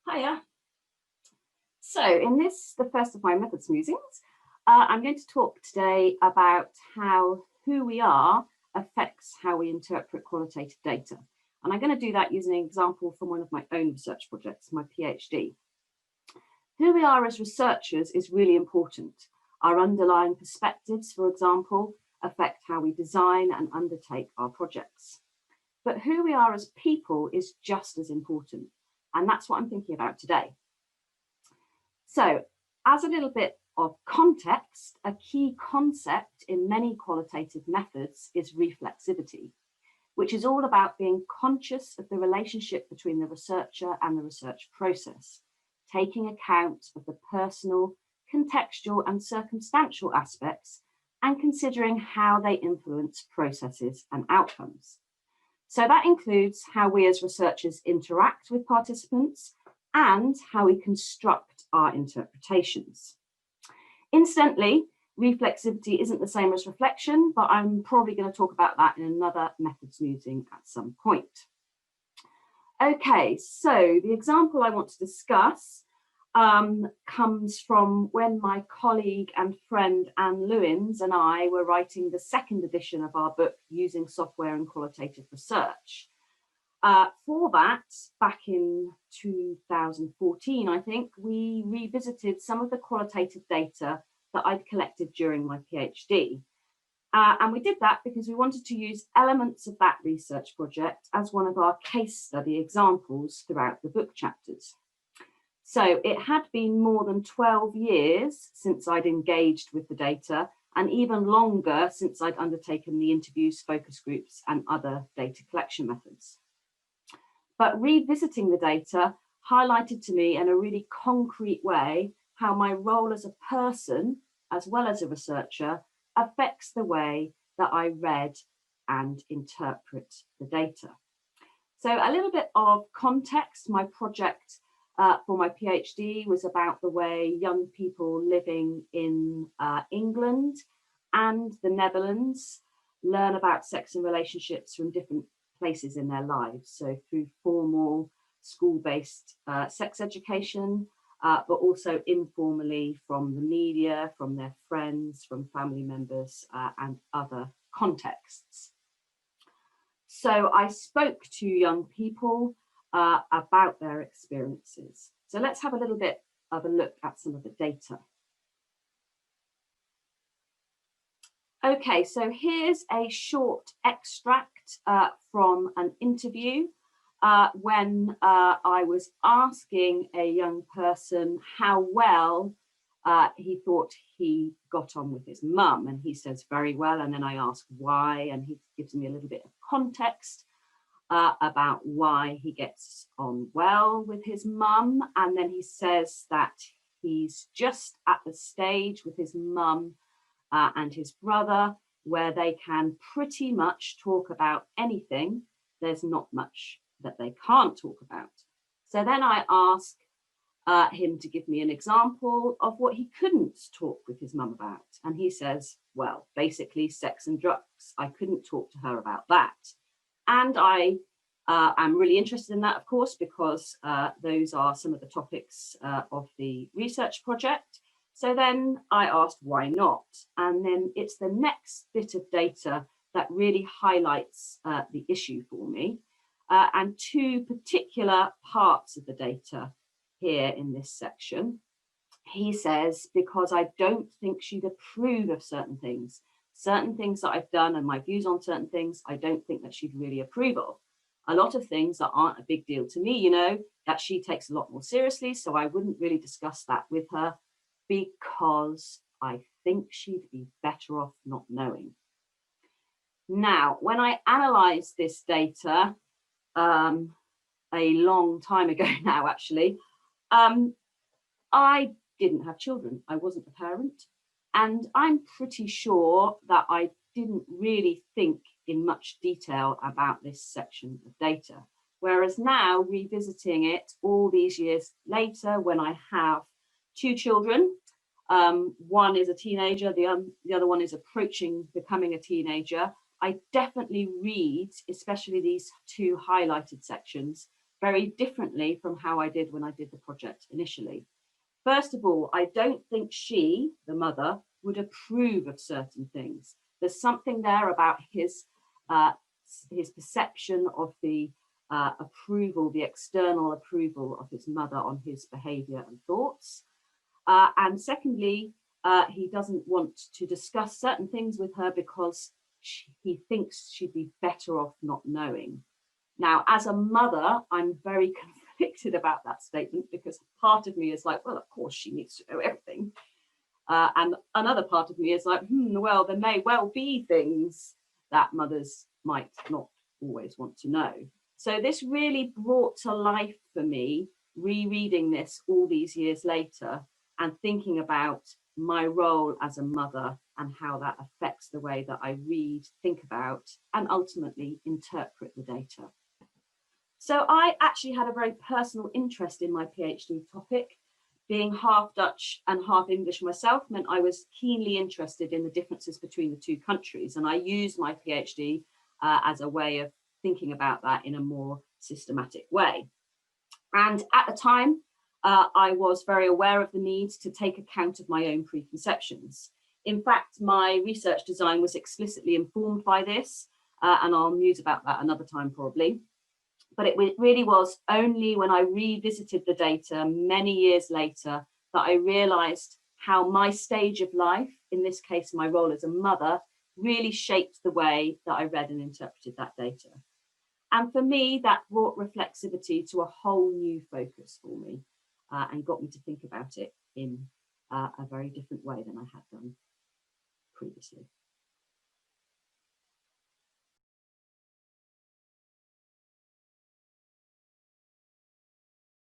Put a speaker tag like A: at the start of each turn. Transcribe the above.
A: Hiya. So in this, the first of my methods musings, I'm going to talk today about how who we are affects how we interpret qualitative data. And I'm going to do that using an example from one of my own research projects, my PhD. Who we are as researchers is really important. Our underlying perspectives, for example, affect how we design and undertake our projects. But who we are as people is just as important. And that's what I'm thinking about today. So, as a little bit of context, a key concept in many qualitative methods is reflexivity, which is all about being conscious of the relationship between the researcher and the research process, taking account of the personal, contextual, and circumstantial aspects, and considering how they influence processes and outcomes. So that includes how we as researchers interact with participants and how we construct our interpretations. Incidentally, reflexivity isn't the same as reflection, but I'm probably going to talk about that in another methods musing at some point. Okay, so the example I want to discuss comes from when my colleague and friend Anne Lewins and I were writing the second edition of our book, Using Software in Qualitative Research. For that, back in 2014, I think, we revisited some of the qualitative data that I'd collected during my PhD. And we did that because we wanted to use elements of that research project as one of our case study examples throughout the book chapters. So it had been more than 12 years since I'd engaged with the data, and even longer since I'd undertaken the interviews, focus groups, and other data collection methods. But revisiting the data highlighted to me in a really concrete way how my role as a person, as well as a researcher, affects the way that I read and interpret the data. So a little bit of context. My project for my PhD was about the way young people living in England and the Netherlands learn about sex and relationships from different places in their lives. So through formal school-based sex education, but also informally from the media, from their friends, from family members, and other contexts. So I spoke to young people about their experiences. So let's have a little bit of a look at some of the data. Okay, so here's a short extract from an interview when I was asking a young person how well he thought he got on with his mum, and he says very well, and then I ask why, and he gives me a little bit of context about why he gets on well with his mum, and then he says that he's just at the stage with his mum and his brother where they can pretty much talk about anything. There's not much that they can't talk about. So then I ask him to give me an example of what he couldn't talk with his mum about. And he says, well, basically sex and drugs. I couldn't talk to her about that. And I am really interested in that, of course, because those are some of the topics of the research project. So then I asked why not? And then it's the next bit of data that really highlights the issue for me. And two particular parts of the data here in this section. He says, because I don't think she'd approve of certain things that I've done and my views on certain things, I don't think that she'd really approve of. A lot of things that aren't a big deal to me, you know, that she takes a lot more seriously. So I wouldn't really discuss that with her because I think she'd be better off not knowing. Now, when I analysed this data a long time ago now, actually, I didn't have children. I wasn't a parent. And I'm pretty sure that I didn't really think in much detail about this section of data. Whereas now, revisiting it all these years later, when I have two children, one is a teenager, the other one is approaching becoming a teenager, I definitely read, especially these two highlighted sections, very differently from how I did when I did the project initially. First of all, I don't think she, the mother, would approve of certain things. There's something there about his perception of the approval, the external approval of his mother on his behavior and thoughts. And secondly, he doesn't want to discuss certain things with her because he thinks she'd be better off not knowing. Now, as a mother, I'm very conflicted about that statement, because part of me is like, well, of course she needs to know everything. And another part of me is like, well, there may well be things that mothers might not always want to know. So this really brought to life for me, rereading this all these years later and thinking about my role as a mother and how that affects the way that I read, think about, and ultimately interpret the data. So I actually had a very personal interest in my PhD topic. Being half Dutch and half English myself meant I was keenly interested in the differences between the two countries. And I used my PhD as a way of thinking about that in a more systematic way. And at the time, I was very aware of the need to take account of my own preconceptions. In fact, my research design was explicitly informed by this, and I'll muse about that another time probably. But it really was only when I revisited the data many years later that I realized how my stage of life, in this case, my role as a mother, really shaped the way that I read and interpreted that data. And for me, that brought reflexivity to a whole new focus for me and got me to think about it in a very different way than I had done previously.